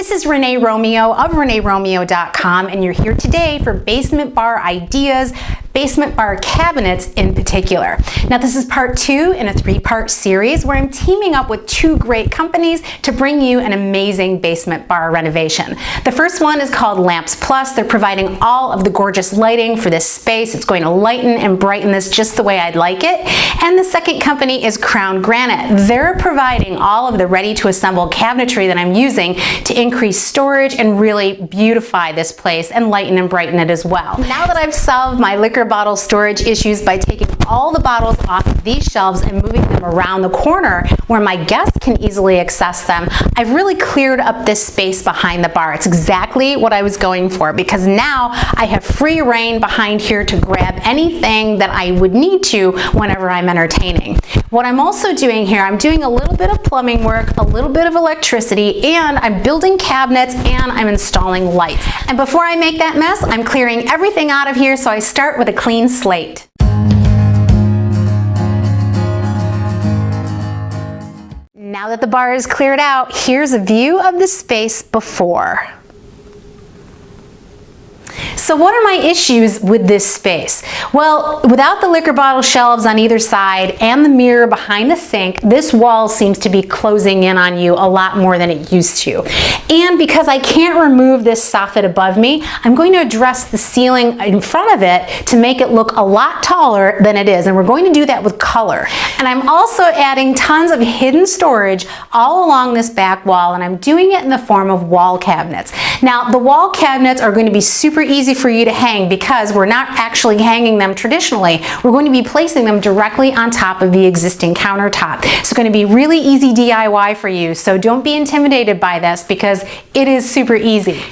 This is Renee Romeo of ReneeRomeo.com, and you're here today for basement bar ideas, basement bar cabinets in particular. Now this is part 2 in a 3-part series where I'm teaming up with 2 great companies to bring you an amazing basement bar renovation. The first one is called Lamps Plus. They're providing all of the gorgeous lighting for this space. It's going to lighten and brighten this just the way I'd like it. And the second company is Granite. They're providing all of the ready to assemble cabinetry that I'm using to increase storage and really beautify this place and lighten and brighten it as well. Now that I've solved my liquor bottle storage issues by taking all the bottles off of these shelves and moving them around the corner where my guests can easily access them, I've really cleared up this space behind the bar. It's exactly what I was going for, because now I have free reign behind here to grab anything that I would need to whenever I'm entertaining. What I'm also doing here, I'm doing a little bit of plumbing work, a little bit of electricity, and I'm building cabinets and I'm installing lights. And before I make that mess, I'm clearing everything out of here, so I start with a clean slate. Now that the bar is cleared out, here's a view of the space before. So what are my issues with this space? Well, without the liquor bottle shelves on either side and the mirror behind the sink, this wall seems to be closing in on you a lot more than it used to. And because I can't remove this soffit above me, I'm going to address the ceiling in front of it to make it look a lot taller than it is. And we're going to do that with color. And I'm also adding tons of hidden storage all along this back wall, and I'm doing it in the form of wall cabinets. Now, the wall cabinets are going to be super easy for you to hang because we're not actually hanging them traditionally. We're going to be placing them directly on top of the existing countertop. It's going to be really easy DIY for you, so don't be intimidated by this because it is super easy.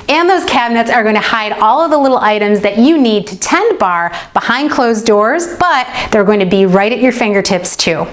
And those cabinets are going to hide all of the little items that you need to tend bar behind closed doors, but they're going to be right at your fingertips too.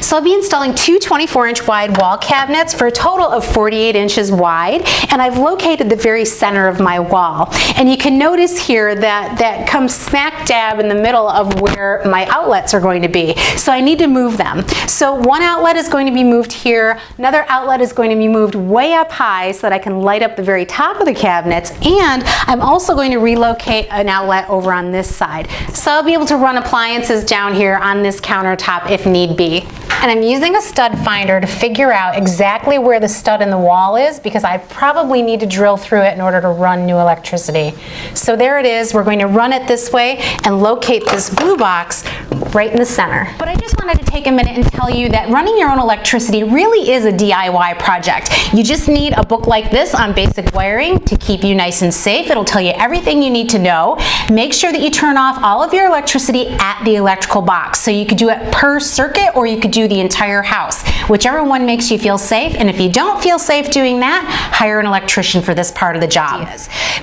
So I'll be installing 2 24-inch wide wall cabinets for a total of 48 inches wide, and I've located the very center of my wall. And you can notice here that that comes smack dab in the middle of where my outlets are going to be. So I need to move them. So one outlet is going to be moved here, another outlet is going to be moved way up high so that I can light up the very top of the cabinets, and I'm also going to relocate an outlet over on this side. So I'll be able to run appliances down here on this countertop if need be. And I'm using a stud finder to figure out exactly where the stud in the wall is because I probably need to drill through it in order to run new electricity. So there it is. We're going to run it this way and locate this blue box right in the center. But I just wanted to take a minute and tell you that running your own electricity really is a DIY project. You just need a book like this on basic wiring to keep you nice and safe. It'll tell you everything you need to know. Make sure that you turn off all of your electricity at the electrical box. So you could do it per circuit or you could do the entire house, whichever one makes you feel safe. And if you don't feel safe doing that, hire an electrician for this part of the job.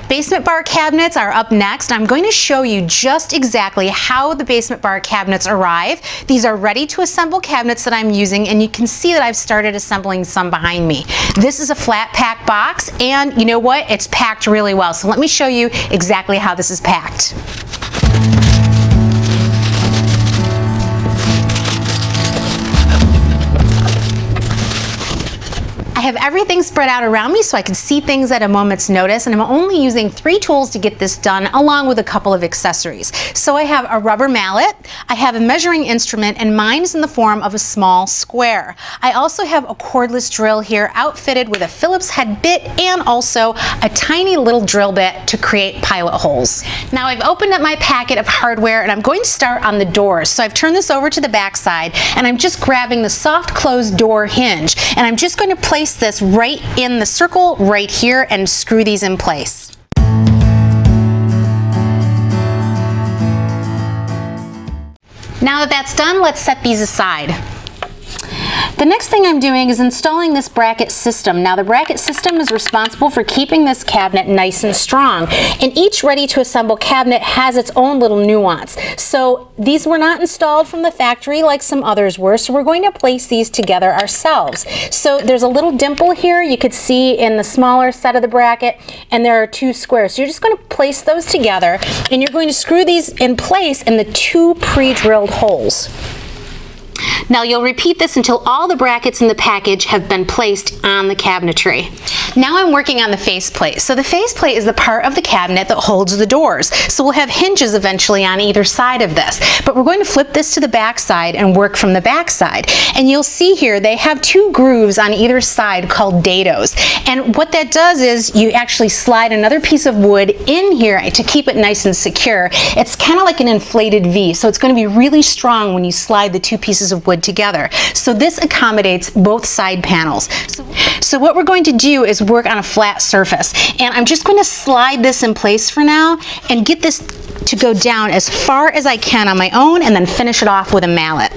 Basement bar cabinets are up next. I'm going to show you just exactly how the basement bar cabinets arrive. These are ready to assemble cabinets that I'm using, and you can see that I've started assembling some behind me. This is a flat pack box, and you know what? It's packed really well. So let me show you exactly how this is packed. I have everything spread out around me so I can see things at a moment's notice, and I'm only using 3 tools to get this done along with a couple of accessories. So I have a rubber mallet, I have a measuring instrument, and mine is in the form of a small square. I also have a cordless drill here outfitted with a Phillips head bit and also a tiny little drill bit to create pilot holes. Now I've opened up my packet of hardware and I'm going to start on the doors. So I've turned this over to the back side and I'm just grabbing the soft closed door hinge, and I'm just going to place this right in the circle right here and screw these in place. Now that that's done, let's set these aside. The next thing I'm doing is installing this bracket system. Now the bracket system is responsible for keeping this cabinet nice and strong, and each ready to assemble cabinet has its own little nuance. So these were not installed from the factory like some others were, so we're going to place these together ourselves. So there's a little dimple here you could see in the smaller set of the bracket, and there are 2 squares. So you're just going to place those together and you're going to screw these in place in the 2 pre-drilled holes. Now you'll repeat this until all the brackets in the package have been placed on the cabinetry. Now I'm working on the faceplate. So the faceplate is the part of the cabinet that holds the doors. So we'll have hinges eventually on either side of this. But we're going to flip this to the back side and work from the back side. And you'll see here they have two grooves on either side called dados. And what that does is you actually slide another piece of wood in here to keep it nice and secure. It's kind of like an inflated V, so it's going to be really strong when you slide the two pieces of wood together. So this accommodates both side panels. So what we're going to do is work on a flat surface, and I'm just going to slide this in place for now and get this to go down as far as I can on my own and then finish it off with a mallet.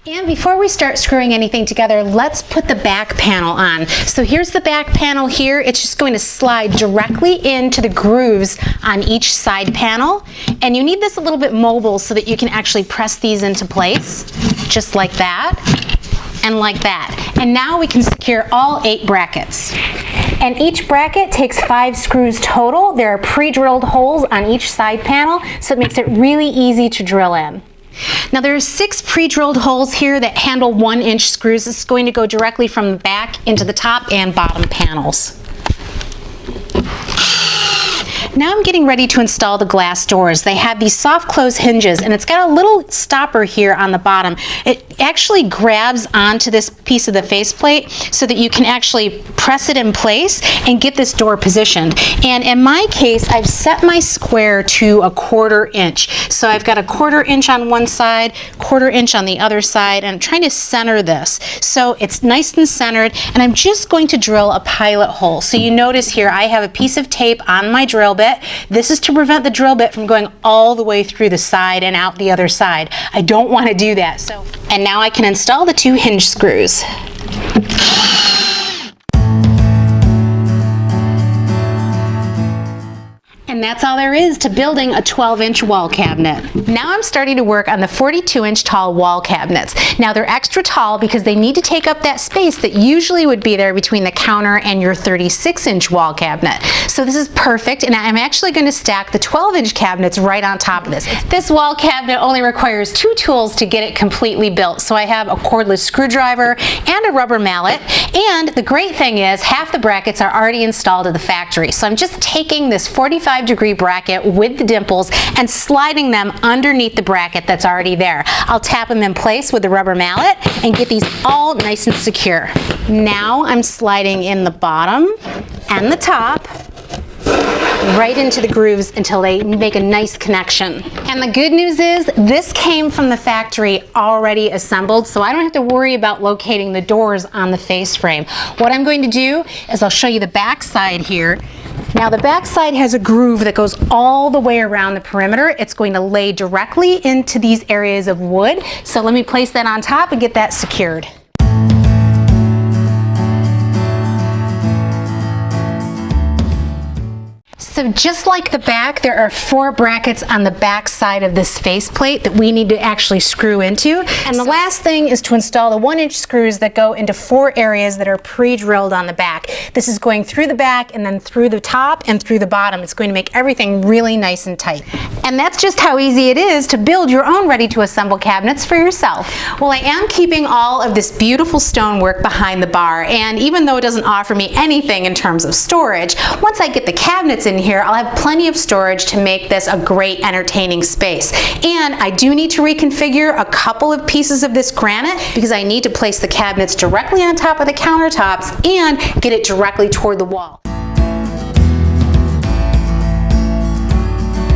And before we start screwing anything together, let's put the back panel on. So here's the back panel here. It's just going to slide directly into the grooves on each side panel. And you need this a little bit mobile so that you can actually press these into place, just like that, and like that. And now we can secure all 8 brackets. And each bracket takes 5 screws total. There are pre-drilled holes on each side panel, so it makes it really easy to drill in. Now there are 6 pre-drilled holes here that handle 1-inch screws. This is going to go directly from the back into the top and bottom panels. Now I'm getting ready to install the glass doors. They have these soft close hinges, and it's got a little stopper here on the bottom. It actually grabs onto this piece of the faceplate so that you can actually press it in place and get this door positioned. And in my case, I've set my square to 1/4 inch. So I've got 1/4 inch on one side, 1/4 inch on the other side, and I'm trying to center this. So it's nice and centered, and I'm just going to drill a pilot hole. So you notice here I have a piece of tape on my drill bit. This is to prevent the drill bit from going all the way through the side and out the other side. I don't want to do that. And now I can install the 2 hinge screws. And that's all there is to building a 12-inch wall cabinet. Now I'm starting to work on the 42-inch tall wall cabinets. Now they're extra tall because they need to take up that space that usually would be there between the counter and your 36-inch wall cabinet. So this is perfect, and I'm actually going to stack the 12-inch cabinets right on top of this. This wall cabinet only requires 2 tools to get it completely built. So I have a cordless screwdriver and a rubber mallet, and the great thing is half the brackets are already installed at the factory. So I'm just taking this 45-degree bracket with the dimples and sliding them underneath the bracket that's already there. I'll tap them in place with the rubber mallet and get these all nice and secure. Now I'm sliding in the bottom and the top right into the grooves until they make a nice connection. And the good news is this came from the factory already assembled, so I don't have to worry about locating the doors on the face frame. What I'm going to do is I'll show you the back side here. Now the back side has a groove that goes all the way around the perimeter. It's going to lay directly into these areas of wood. So let me place that on top and get that secured. So just like the back, there are 4 brackets on the back side of this faceplate that we need to actually screw into. And the last thing is to install the 1-inch screws that go into 4 areas that are pre-drilled on the back. This is going through the back and then through the top and through the bottom. It's going to make everything really nice and tight. And that's just how easy it is to build your own ready-to-assemble cabinets for yourself. Well, I am keeping all of this beautiful stonework behind the bar, and even though it doesn't offer me anything in terms of storage, once I get the cabinets in here, I'll have plenty of storage to make this a great entertaining space. And I do need to reconfigure a couple of pieces of this granite because I need to place the cabinets directly on top of the countertops and get it directly toward the wall.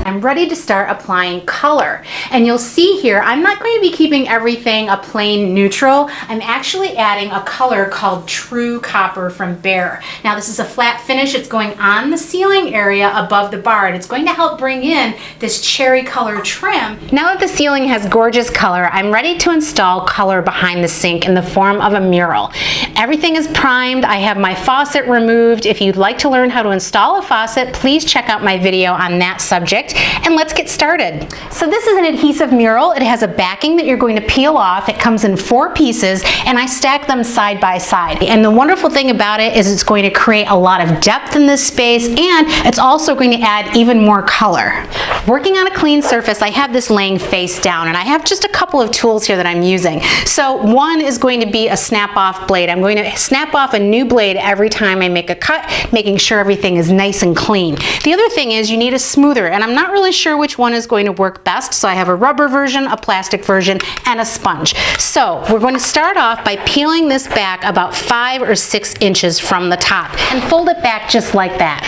I'm ready to start applying color. And you'll see here, I'm not going to be keeping everything a plain neutral. I'm actually adding a color called True Copper from Behr. Now this is a flat finish. It's going on the ceiling area above the bar, and it's going to help bring in this cherry color trim. Now that the ceiling has gorgeous color, I'm ready to install color behind the sink in the form of a mural. Everything is primed. I have my faucet removed. If you'd like to learn how to install a faucet, please check out my video on that subject. And let's get started. So this is an adhesive mural. It has a backing that you're going to peel off. It comes in 4 pieces, and I stack them side by side. And the wonderful thing about it is it's going to create a lot of depth in this space, and it's also going to add even more color. Working on a clean surface, I have this laying face down, and I have just a couple of tools here that I'm using. So one is going to be a snap-off blade. I'm going to snap off a new blade every time I make a cut, making sure everything is nice and clean. The other thing is you need a smoother, and I'm not really sure which one is going to work best, so I have a rubber version, a plastic version, and a sponge. So we're going to start off by peeling this back about 5 or 6 inches from the top and fold it back just like that.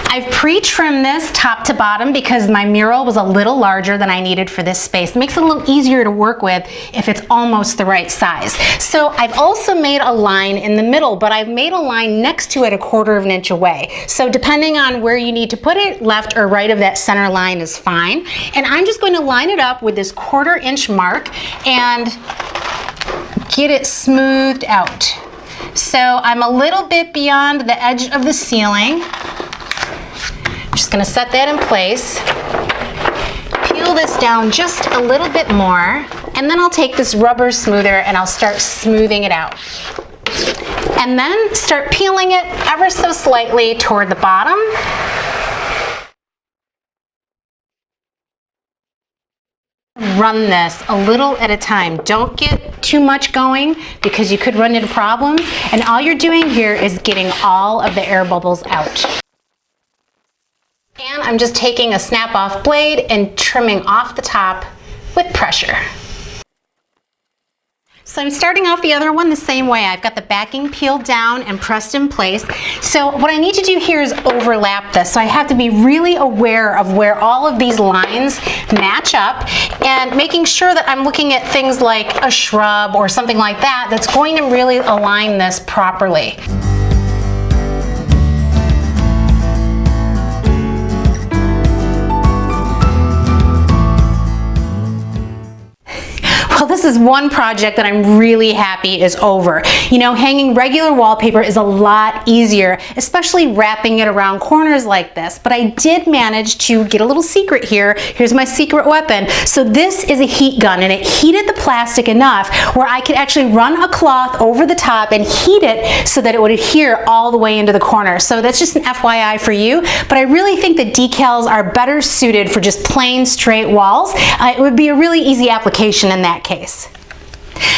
I've pre-trimmed this top to bottom because my mural was a little larger than I needed for this space. It makes it a little easier to work with if it's almost the right size. So I've also made a line in the middle, but I've made a line next to it 1/4 of an inch away. So depending on where you need to put it, left or right of that center line is fine. And I'm just going to line it up with this 1/4 inch mark and get it smoothed out. So I'm a little bit beyond the edge of the ceiling. Just going to set that in place, peel this down just a little bit more, and then I'll take this rubber smoother and I'll start smoothing it out. And then start peeling it ever so slightly toward the bottom. Run this a little at a time. Don't get too much going because you could run into problems. And all you're doing here is getting all of the air bubbles out. And I'm just taking a snap-off blade and trimming off the top with pressure. So I'm starting off the other one the same way. I've got the backing peeled down and pressed in place. So what I need to do here is overlap this. So I have to be really aware of where all of these lines match up and making sure that I'm looking at things like a shrub or something like that that's going to really align this properly. Well, this is one project that I'm really happy is over. You know, hanging regular wallpaper is a lot easier, especially wrapping it around corners like this. But I did manage to get a little secret here. Here's my secret weapon. So this is a heat gun, and it heated the plastic enough where I could actually run a cloth over the top and heat it so that it would adhere all the way into the corner. So that's just an FYI for you. But I really think that decals are better suited for just plain straight walls. It would be a really easy application in that case.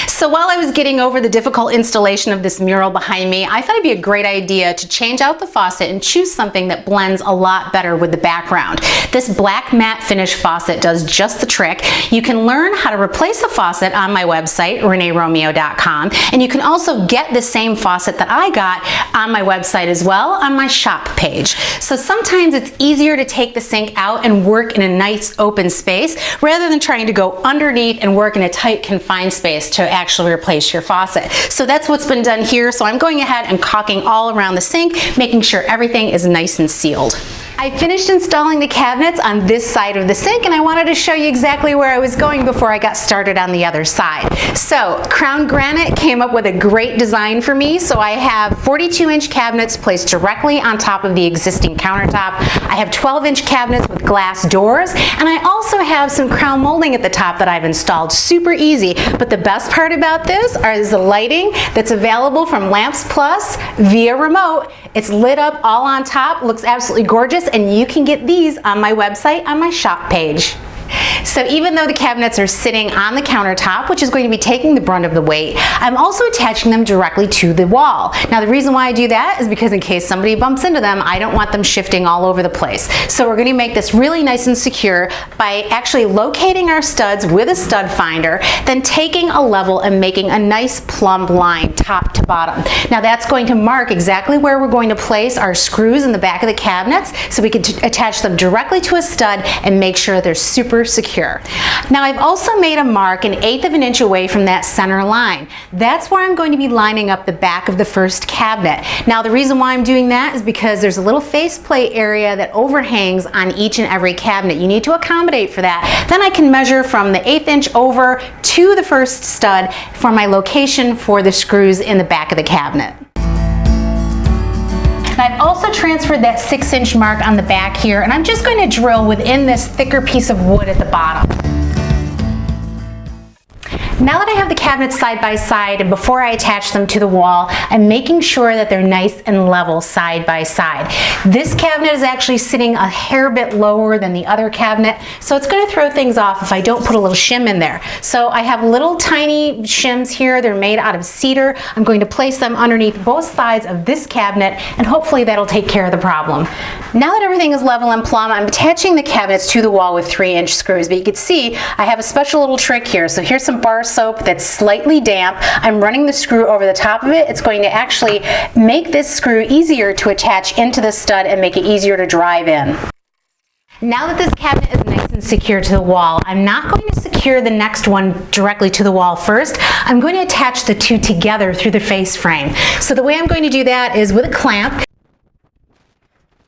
So while I was getting over the difficult installation of this mural behind me, I thought it'd be a great idea to change out the faucet and choose something that blends a lot better with the background. This black matte finish faucet does just the trick. You can learn how to replace the faucet on my website, reneeromeo.com, and you can also get the same faucet that I got on my website as well on my shop page. So sometimes it's easier to take the sink out and work in a nice open space rather than trying to go underneath and work in a tight confined space to actually replace your faucet. So that's what's been done here. So I'm going ahead and caulking all around the sink, making sure everything is nice and sealed. I finished installing the cabinets on this side of the sink, and I wanted to show you exactly where I was going before I got started on the other side. So Crown Granite came up with a great design for me. So I have 42-inch cabinets placed directly on top of the existing countertop. I have 12-inch cabinets with glass doors, and I also have some crown molding at the top that I've installed. Super easy. But the best part about this is the lighting that's available from Lamps Plus via remote. It's lit up all on top, looks absolutely gorgeous, and you can get these on my website on my shop page. So even though the cabinets are sitting on the countertop, which is going to be taking the brunt of the weight, I'm also attaching them directly to the wall. Now the reason why I do that is because in case somebody bumps into them, I don't want them shifting all over the place. So we're going to make this really nice and secure by actually locating our studs with a stud finder, then taking a level and making a nice plumb line top to bottom. Now that's going to mark exactly where we're going to place our screws in the back of the cabinets so we can attach them directly to a stud and make sure they're super secure. Now I've also made a mark 1/8 of an inch away from that center line. That's where I'm going to be lining up the back of the first cabinet. Now the reason why I'm doing that is because there's a little faceplate area that overhangs on each and every cabinet. You need to accommodate for that. Then I can measure from the 1/8 inch over to the first stud for my location for the screws in the back of the cabinet. I've also transferred that 6-inch mark on the back here, and I'm just going to drill within this thicker piece of wood at the bottom. Now that I have the cabinets side by side, and before I attach them to the wall, I'm making sure that they're nice and level side by side. This cabinet is actually sitting a hair bit lower than the other cabinet, so it's going to throw things off if I don't put a little shim in there. So I have little tiny shims here. They're made out of cedar. I'm going to place them underneath both sides of this cabinet, and hopefully that'll take care of the problem. Now that everything is level and plumb, I'm attaching the cabinets to the wall with 3-inch screws, but you can see I have a special little trick here. So here's some bar soap that's slightly damp. I'm running the screw over the top of it. It's going to actually make this screw easier to attach into the stud and make it easier to drive in. Now that this cabinet is nice and secure to the wall, I'm not going to secure the next one directly to the wall first. I'm going to attach the two together through the face frame. So the way I'm going to do that is with a clamp.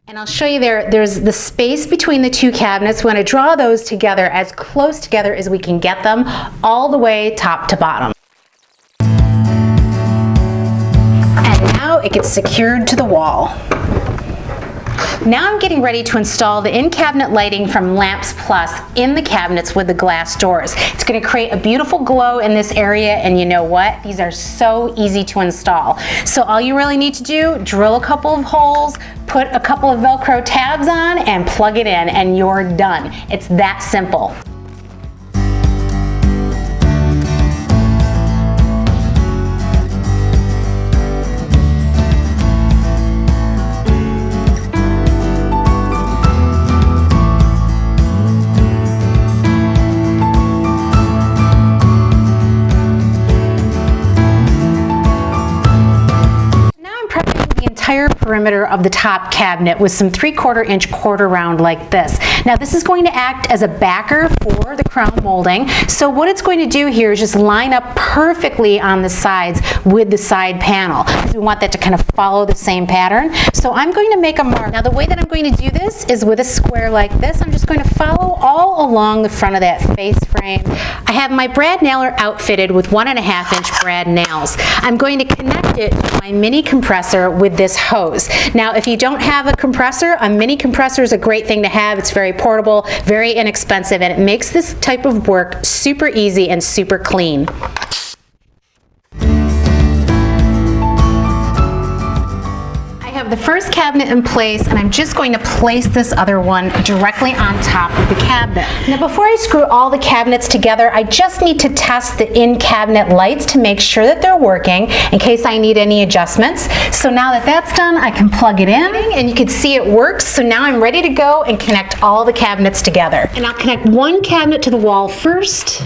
And I'll show you there's the space between the two cabinets. We want to draw those together as close together as we can get them, all the way top to bottom. And now it gets secured to the wall. Now I'm getting ready to install the in-cabinet lighting from Lamps Plus in the cabinets with the glass doors. It's going to create a beautiful glow in this area, and you know what? These are so easy to install. So all you really need to do, drill a couple of holes, put a couple of Velcro tabs on, and plug it in, and you're done. It's that simple. Perimeter of the top cabinet with some 3/4 inch quarter round like this. Now this is going to act as a backer for the crown molding. So what it's going to do here is just line up perfectly on the sides with the side panel. We want that to kind of follow the same pattern. So I'm going to make a mark. Now the way that I'm going to do this is with a square like this. I'm just going to follow all along the front of that face frame. I have my brad nailer outfitted with 1.5 inch brad nails. I'm going to connect it to my mini compressor with this hose. Now if you don't have a compressor, a mini compressor is a great thing to have. It's very portable, very inexpensive, and it makes this type of work super easy and super clean. The first cabinet in place, and I'm just going to place this other one directly on top of the cabinet. Now before I screw all the cabinets together, I just need to test the in-cabinet lights to make sure that they're working in case I need any adjustments. So now that that's done, I can plug it in, and you can see it works. So now I'm ready to go and connect all the cabinets together. And I'll connect one cabinet to the wall first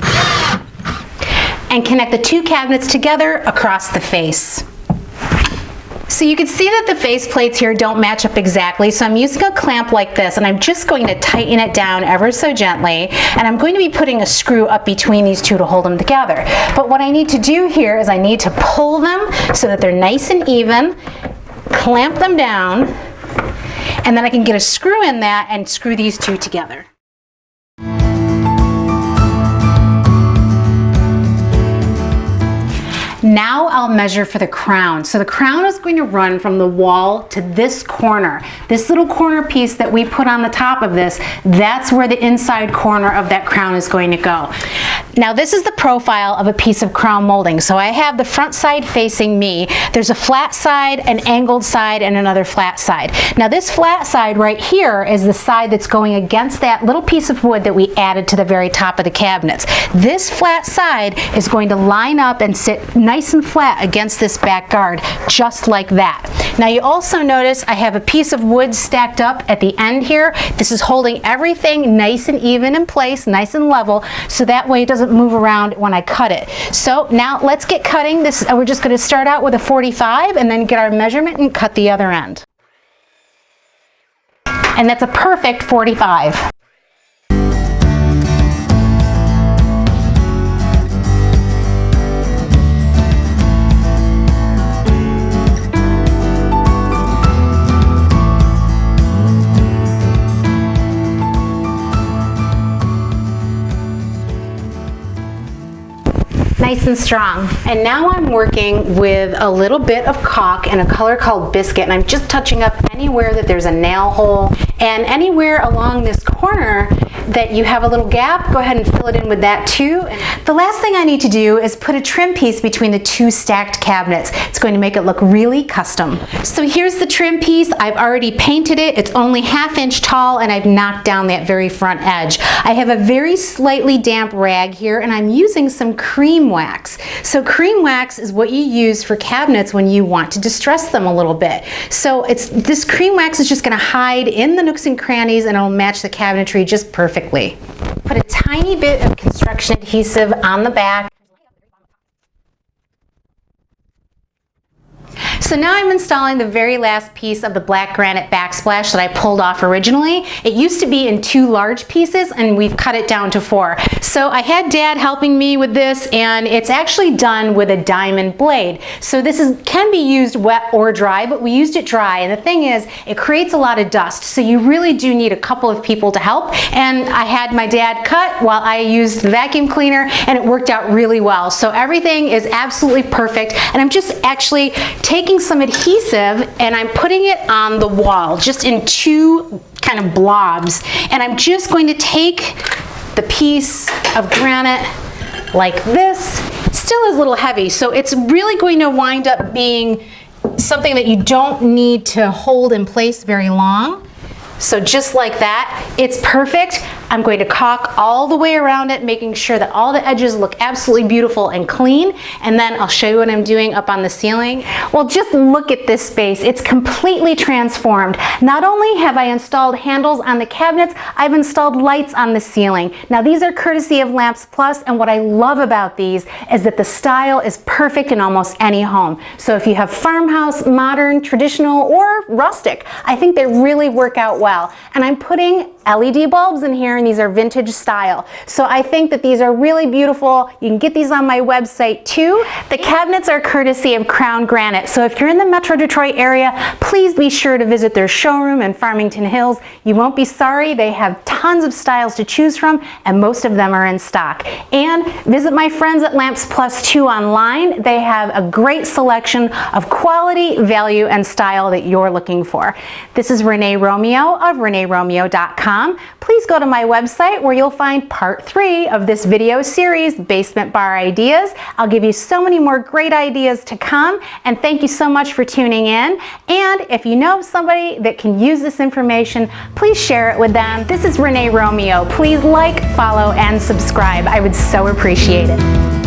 and connect the two cabinets together across the face. So you can see that the face plates here don't match up exactly, so I'm using a clamp like this, and I'm just going to tighten it down ever so gently, and I'm going to be putting a screw up between these two to hold them together. But what I need to do here is I need to pull them so that they're nice and even, clamp them down, and then I can get a screw in that and screw these two together. Now I'll measure for the crown. So the crown is going to run from the wall to this corner. This little corner piece that we put on the top of this, that's where the inside corner of that crown is going to go. Now this is the profile of a piece of crown molding. So I have the front side facing me. There's a flat side, an angled side, and another flat side. Now this flat side right here is the side that's going against that little piece of wood that we added to the very top of the cabinets. This flat side is going to line up and sit nice and flat against this back guard, just like that. Now you also notice I have a piece of wood stacked up at the end here. This is holding everything nice and even in place, nice and level, so that way it doesn't move around when I cut it. So now let's get cutting. We're just going to start out with a 45 and then get our measurement and cut the other end. And that's a perfect 45. Nice and strong. And now I'm working with a little bit of caulk in a color called Biscuit, and I'm just touching up anywhere that there's a nail hole and anywhere along this corner that you have a little gap, go ahead and fill it in with that too. The last thing I need to do is put a trim piece between the two stacked cabinets. It's going to make it look really custom. So here's the trim piece. I've already painted it. It's only 1/2 inch tall, and I've knocked down that very front edge. I have a very slightly damp rag here, and I'm using some cream wax. So cream wax is what you use for cabinets when you want to distress them a little bit. So this cream wax is just going to hide in the nooks and crannies, and it'll match the cabinetry just perfectly. Put a tiny bit of construction adhesive on the back. So now I'm installing the very last piece of the black granite backsplash that I pulled off originally. It used to be in 2 large pieces, and we've cut it down to 4. So I had Dad helping me with this, and it's actually done with a diamond blade. So this can be used wet or dry, but we used it dry, and the thing is, it creates a lot of dust, so you really do need a couple of people to help. And I had my dad cut while I used the vacuum cleaner, and it worked out really well. So everything is absolutely perfect, and I'm just actually taking some adhesive and I'm putting it on the wall just in 2 kind of blobs, and I'm just going to take the piece of granite like this. It still is a little heavy, so it's really going to wind up being something that you don't need to hold in place very long. So just like that, it's perfect. I'm going to caulk all the way around it, making sure that all the edges look absolutely beautiful and clean, and then I'll show you what I'm doing up on the ceiling. Well, just look at this space. It's completely transformed. Not only have I installed handles on the cabinets, I've installed lights on the ceiling. Now these are courtesy of Lamps Plus, and what I love about these is that the style is perfect in almost any home. So if you have farmhouse, modern, traditional, or rustic, I think they really work out well. And I'm putting LED bulbs in here, and these are vintage style. So I think that these are really beautiful. You can get these on my website too. The cabinets are courtesy of Crown Granite. So if you're in the Metro Detroit area, please be sure to visit their showroom in Farmington Hills. You won't be sorry. They have tons of styles to choose from, and most of them are in stock. And visit my friends at Lamps Plus 2 online. They have a great selection of quality, value, and style that you're looking for. This is Renee Romeo of ReneeRomeo.com. Please go to my website where you'll find part 3 of this video series, Basement Bar Ideas. I'll give you so many more great ideas to come, and thank you so much for tuning in. And if you know somebody that can use this information, please share it with them. This is Renee Romeo. Please like, follow, and subscribe. I would so appreciate it.